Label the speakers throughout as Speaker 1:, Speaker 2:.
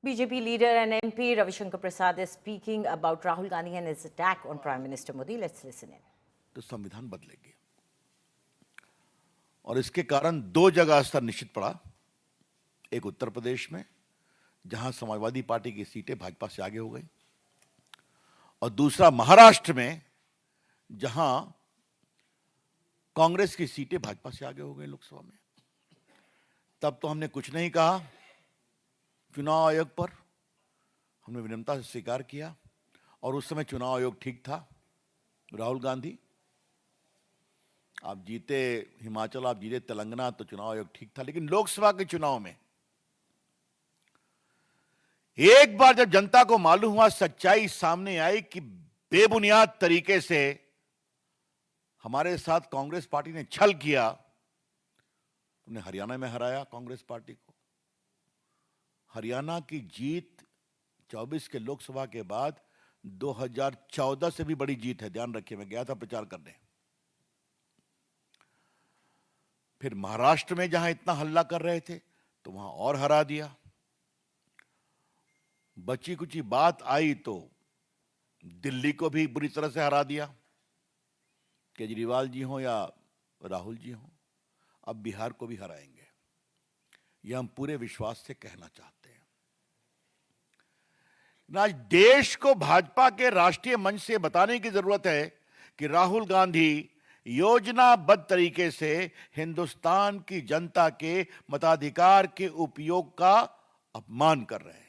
Speaker 1: BJP leader and MP Ravi Shankar Prasad is speaking about Rahul Gandhi and his attack on Prime Minister Modi. Let's listen in.
Speaker 2: तो संविधान बदलेगी और इसके कारण दो जगह असर निश्चित पड़ा। एक उत्तर प्रदेश में जहां समाजवादी पार्टी की सीटें भाजपा से आगे हो गई और दूसरा महाराष्ट्र में जहां कांग्रेस की सीटें भाजपा से आगे हो गई लोकसभा में। तब तो हमने कुछ नहीं कहा चुनाव आयोग पर, हमने विनम्रता से स्वीकार किया और उस समय चुनाव आयोग ठीक था। राहुल गांधी आप जीते हिमाचल, आप जीते तेलंगाना, तो चुनाव आयोग ठीक था। लेकिन लोकसभा के चुनाव में एक बार जब जनता को मालूम हुआ, सच्चाई सामने आई कि बेबुनियाद तरीके से हमारे साथ कांग्रेस पार्टी ने छल किया, उन्हें हरियाणा में हराया कांग्रेस पार्टी को। हरियाणा की जीत 24 के लोकसभा के बाद 2014 से भी बड़ी जीत है, ध्यान रखिए। मैं गया था प्रचार करने। फिर महाराष्ट्र में जहां इतना हल्ला कर रहे थे तो वहां और हरा दिया। बची कुची बात आई तो दिल्ली को भी बुरी तरह से हरा दिया, केजरीवाल जी हो या राहुल जी हो। अब बिहार को भी हराएंगे, यह हम पूरे विश्वास से कहना चाहते हैं। आज देश को भाजपा के राष्ट्रीय मंच से बताने की जरूरत है कि राहुल गांधी योजनाबद्ध तरीके से हिंदुस्तान की जनता के मताधिकार के उपयोग का अपमान कर रहे हैं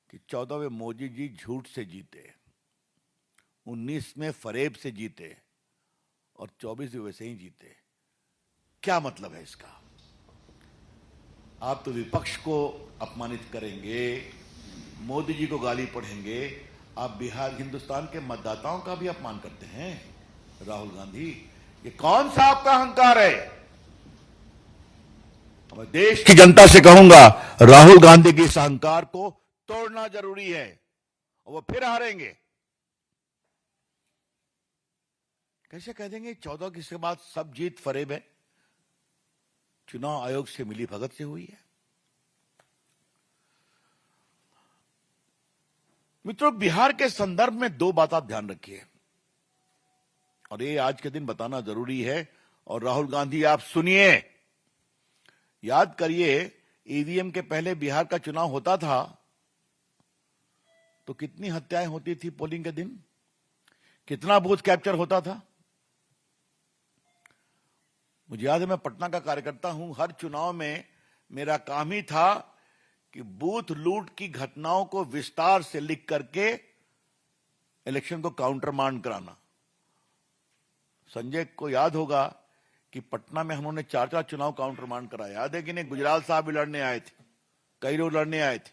Speaker 2: कि 14 में मोदी जी झूठ से जीते, 19 में फरेब से जीते और 24 में वैसे ही जीते। क्या मतलब है इसका? आप तो विपक्ष को अपमानित करेंगे, मोदी जी को गाली पढ़ेंगे, आप बिहार हिंदुस्तान के मतदाताओं का भी अपमान करते हैं। राहुल गांधी, ये कौन सा आपका अहंकार है? मैं देश की जनता से कहूंगा, राहुल गांधी के इस अहंकार को तोड़ना जरूरी है और वो फिर हारेंगे। कैसे कह देंगे 14 के बाद सब जीत फरेब है? चुनाव आयोग से मिली भगत से हुई है। मित्रों, बिहार के संदर्भ में दो बात आप ध्यान रखिए और ये आज के दिन बताना जरूरी है। और राहुल गांधी, आप सुनिए, याद करिए, ईवीएम के पहले बिहार का चुनाव होता था तो कितनी हत्याएं होती थी पोलिंग के दिन, कितना बूथ कैप्चर होता था। मुझे याद है, मैं पटना का कार्यकर्ता हूं। हर चुनाव में मेरा काम ही था कि बूथ लूट की घटनाओं को विस्तार से लिख करके इलेक्शन को काउंटर मांड कराना। संजय को याद होगा कि पटना में हमने 4 चुनाव काउंटर मांड कराया। याद है कि नहीं? गुजराल साहब भी लड़ने आए थे, कई लोग लड़ने आए थे।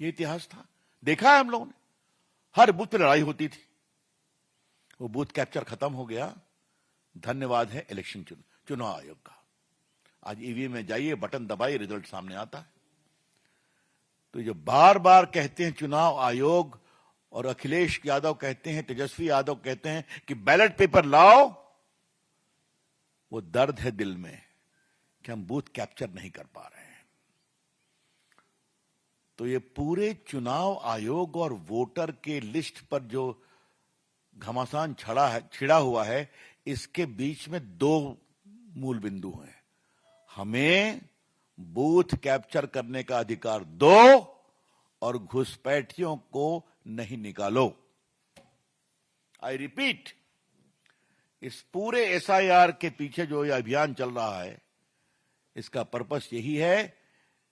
Speaker 2: ये इतिहास था, देखा है हम लोगों ने। हर बूथ पे लड़ाई होती थी। वो बूथ कैप्चर खत्म हो गया, धन्यवाद है इलेक्शन चुनाव आयोग का। आज ईवीएम में जाइए, बटन दबाइए, रिजल्ट सामने आता है। तो जो बार बार कहते हैं चुनाव आयोग, और अखिलेश यादव कहते हैं, तेजस्वी यादव कहते हैं कि बैलेट पेपर लाओ, वो दर्द है दिल में कि हम बूथ कैप्चर नहीं कर पा रहे हैं। तो ये पूरे चुनाव आयोग और वोटर के लिस्ट पर जो घमासान छिड़ा हुआ है, इसके बीच में दो मूल बिंदु हैं। हमें बूथ कैप्चर करने का अधिकार दो और घुसपैठियों को नहीं निकालो। आई रिपीट, इस पूरे एसआईआर के पीछे जो ये अभियान चल रहा है, इसका पर्पस यही है,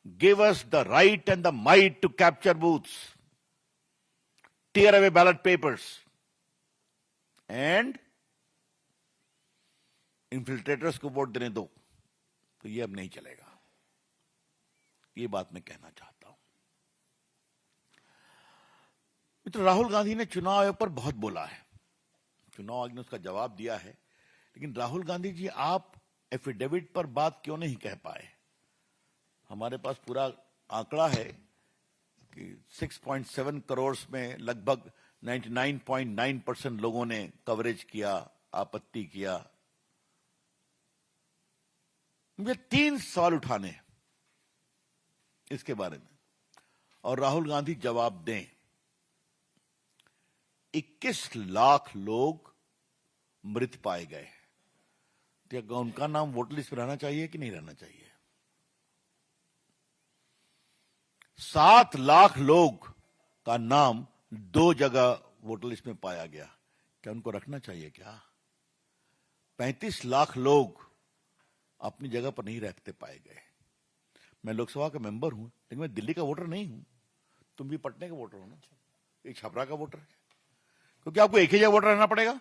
Speaker 2: give us the right and the might to capture booths, tear away ballot papers and infiltrators को वोट देने दो। तो ये अब नहीं चलेगा। ये बात मैं कहना चाहता हूं। मित्र, राहुल गांधी ने चुनाव आयोग पर बहुत बोला है, चुनाव आयोग ने उसका जवाब दिया है। लेकिन राहुल गांधी जी, आप एफिडेविट पर बात क्यों नहीं कह पाए? हमारे पास पूरा आंकड़ा है कि 6.7 करोड़ में लगभग 99.9% लोगों ने कवरेज किया, आपत्ति किया। मुझे 3 सवाल उठाने हैं इसके बारे में। और राहुल गांधी जवाब दें। 21 लाख लोग मृत पाए गए, तो क्या उनका नाम वोटर लिस्ट में रहना चाहिए कि नहीं रहना चाहिए? 7 लाख लोग का नाम 2 जगह वोटर लिस्ट में पाया गया, क्या उनको रखना चाहिए? क्या 35 लाख लोग अपनी जगह पर नहीं रहते पाए गए। मैं लोकसभा का मेंबर हूं, लेकिन मैं दिल्ली का वोटर नहीं हूं। तुम भी पटने के वोटर हो ना, एक छपरा का वोटर है, क्योंकि आपको एक ही जगह वोटर रहना पड़ेगा।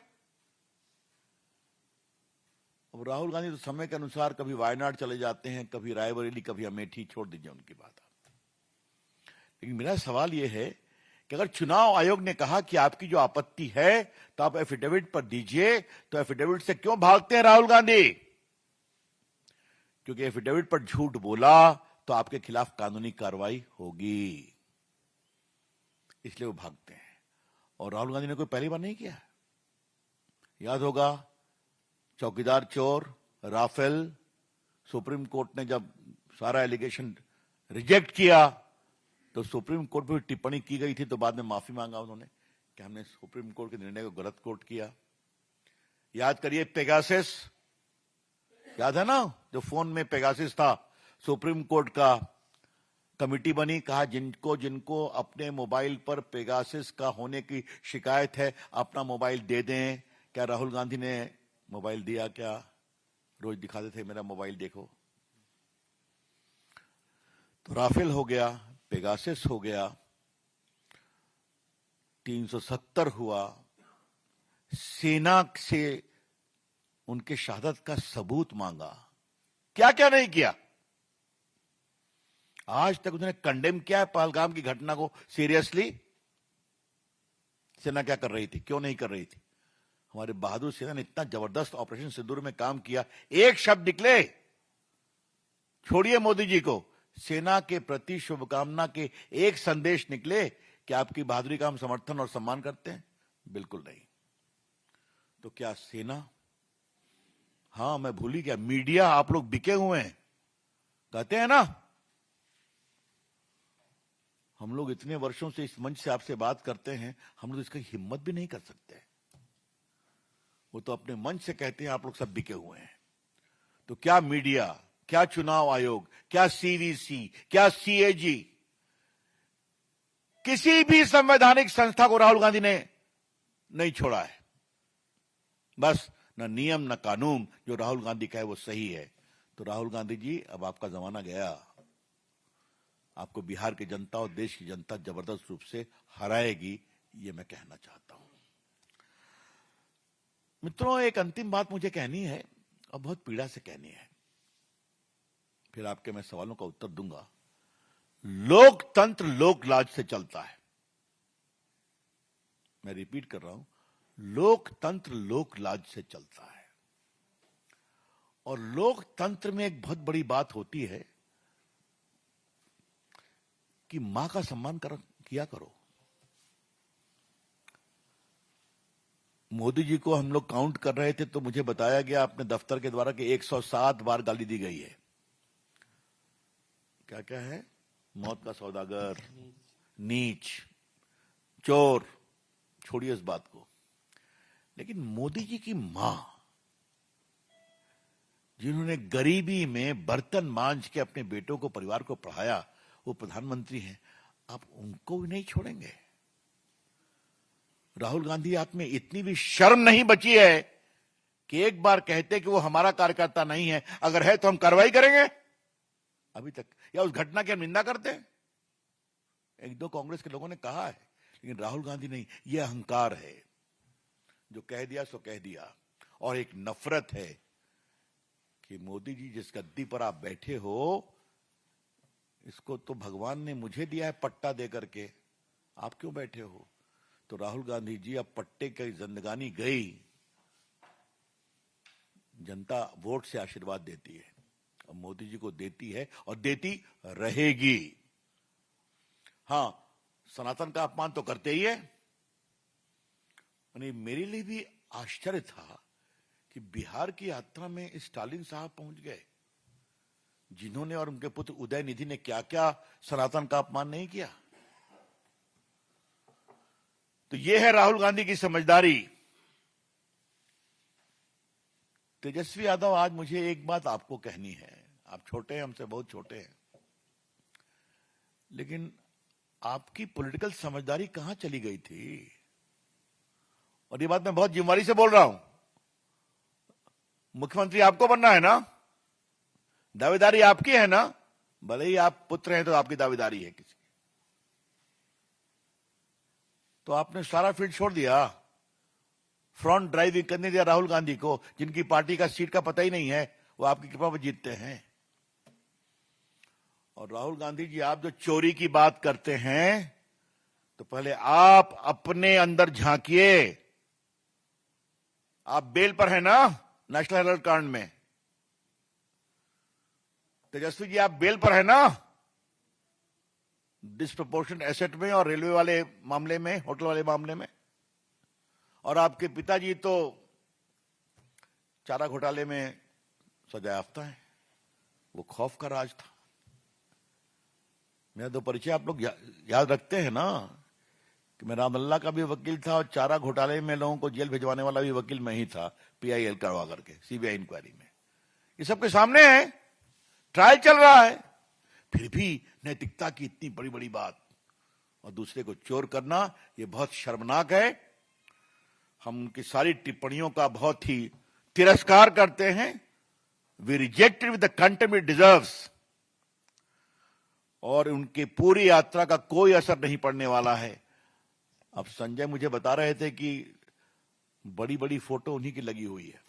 Speaker 2: अब राहुल गांधी तो समय के अनुसार कभी वायनाड चले जाते हैं, कभी रायबरेली, कभी अमेठी, छोड़ दीजिए उनकी बात। लेकिन मेरा सवाल यह है कि अगर चुनाव आयोग ने कहा कि आपकी जो आपत्ति है तो आप एफिडेविट पर दीजिए, तो एफिडेविट से क्यों भागते हैं राहुल गांधी? क्योंकि एफिडेविट पर झूठ बोला तो आपके खिलाफ कानूनी कार्रवाई होगी, इसलिए वो भागते हैं। और राहुल गांधी ने कोई पहली बार नहीं किया। याद होगा चौकीदार चोर, राफेल, सुप्रीम कोर्ट ने जब सारा एलिगेशन रिजेक्ट किया तो सुप्रीम कोर्ट पर टिप्पणी की गई थी, तो बाद में माफी मांगा उन्होंने कि हमने सुप्रीम कोर्ट के निर्णय को गलत कोर्ट किया। याद करिए पेगासस, याद है ना, जो फोन में पेगासस था, सुप्रीम कोर्ट का कमिटी बनी, कहा जिनको जिनको अपने मोबाइल पर पेगासस का होने की शिकायत है अपना मोबाइल दे दें। क्या राहुल गांधी ने मोबाइल दिया? क्या रोज दिखाते थे मेरा मोबाइल देखो। तो राफेल हो गया, पेगासस हो गया, 370 हुआ, सेना से उनके शहादत का सबूत मांगा, क्या क्या नहीं किया। आज तक उन्होंने कंडेम किया है पहलगाम की घटना को सीरियसली? सेना क्या कर रही थी, क्यों नहीं कर रही थी? हमारे बहादुर सेना ने इतना जबरदस्त ऑपरेशन सिंदूर में काम किया, एक शब्द निकले, छोड़िए मोदी जी को, सेना के प्रति शुभकामना के एक संदेश निकले कि आपकी बहादुरी का हम समर्थन और सम्मान करते हैं? बिल्कुल नहीं। तो क्या सेना, हाँ मैं भूल ही गया, मीडिया, आप लोग बिके हुए हैं, कहते हैं ना, हम लोग इतने वर्षों से इस मंच से आपसे बात करते हैं, हम लोग इसकी हिम्मत भी नहीं कर सकते। वो तो अपने मंच से कहते हैं आप लोग सब बिके हुए हैं। तो क्या मीडिया, क्या चुनाव आयोग, क्या सीवीसी, क्या सीएजी, किसी भी संवैधानिक संस्था को राहुल गांधी ने नहीं छोड़ा है। बस न नियम न कानून, जो राहुल गांधी का है वो सही है। तो राहुल गांधी जी, अब आपका जमाना गया। आपको बिहार की जनता और देश की जनता जबरदस्त रूप से हराएगी, ये मैं कहना चाहता हूं। मित्रों, एक अंतिम बात मुझे कहनी है और बहुत पीड़ा से कहनी है, फिर आपके मैं सवालों का उत्तर दूंगा। लोकतंत्र लोकलाज से चलता है। मैं रिपीट कर रहा हूं, लोकतंत्र लोकलाज से चलता है। और लोकतंत्र में एक बहुत बड़ी बात होती है कि मां का सम्मान किया करो। मोदी जी को हम लोग काउंट कर रहे थे तो मुझे बताया गया अपने दफ्तर के द्वारा कि 107 बार गाली दी गई है। क्या क्या है? मौत का सौदागर, नीच, चोर, छोड़िए इस बात को। लेकिन मोदी जी की मां, जिन्होंने गरीबी में बर्तन मांज के अपने बेटों को, परिवार को पढ़ाया, वो प्रधानमंत्री हैं, आप उनको भी नहीं छोड़ेंगे? राहुल गांधी, आप में इतनी भी शर्म नहीं बची है कि एक बार कहते कि वो हमारा कार्यकर्ता नहीं है, अगर है तो हम कार्रवाई करेंगे? अभी तक, या उस घटना की हम निंदा करते हैं? एक दो कांग्रेस के लोगों ने कहा है, लेकिन राहुल गांधी नहीं। यह अहंकार है, जो कह दिया सो कह दिया। और एक नफरत है कि मोदी जी जिस गद्दी पर आप बैठे हो, इसको तो भगवान ने मुझे दिया है पट्टा दे करके, आप क्यों बैठे हो? तो राहुल गांधी जी, अब पट्टे की जिंदगानी गई, जनता वोट से आशीर्वाद देती है, अब मोदी जी को देती है और देती रहेगी। हां, सनातन का अपमान तो करते ही है। मेरे लिए भी आश्चर्य था कि बिहार की यात्रा में स्टालिन साहब पहुंच गए, जिन्होंने और उनके पुत्र उदय निधि ने क्या क्या सनातन का अपमान नहीं किया। तो ये है राहुल गांधी की समझदारी। तेजस्वी यादव, आज मुझे एक बात आपको कहनी है। आप छोटे हैं, हमसे बहुत छोटे हैं, लेकिन आपकी पॉलिटिकल समझदारी कहां चली गई थी? और ये बात मैं बहुत जिम्मेदारी से बोल रहा हूं। मुख्यमंत्री आपको बनना है ना, दावेदारी आपकी है ना, भले ही आप पुत्र हैं तो आपकी दावेदारी है किसी। तो आपने सारा फील्ड छोड़ दिया, फ्रंट ड्राइविंग करने दिया राहुल गांधी को, जिनकी पार्टी का सीट का पता ही नहीं है, वो आपकी कृपा पर जीतते हैं। और राहुल गांधी जी, आप जो चोरी की बात करते हैं, तो पहले आप अपने अंदर झांकिए। आप बेल पर है ना नेशनल हेराल्ड कांड में? तेजस्वी जी, आप बेल पर है ना डिस्प्रपोर्शनेट एसेट में और रेलवे वाले मामले में, होटल वाले मामले में? और आपके पिताजी तो चारा घोटाले में सजायाफ्ता है। वो खौफ का राज था। मेरा तो परिचय आप लोग याद रखते हैं ना, कि मैं रामलला का भी वकील था और चारा घोटाले में लोगों को जेल भिजवाने वाला भी वकील मैं ही था, पीआईएल करवा करके सीबीआई इंक्वायरी में। ये सबके सामने है, ट्रायल चल रहा है, फिर भी नैतिकता की इतनी बड़ी बड़ी बात और दूसरे को चोर करना, ये बहुत शर्मनाक है। हम उनकी सारी टिप्पणियों का बहुत ही तिरस्कार करते हैं। We reject it with the contempt it deserves. और उनकी पूरी यात्रा का कोई असर नहीं पड़ने वाला है। अब संजय मुझे बता रहे थे कि बड़ी बड़ी फोटो उन्हीं की लगी हुई है।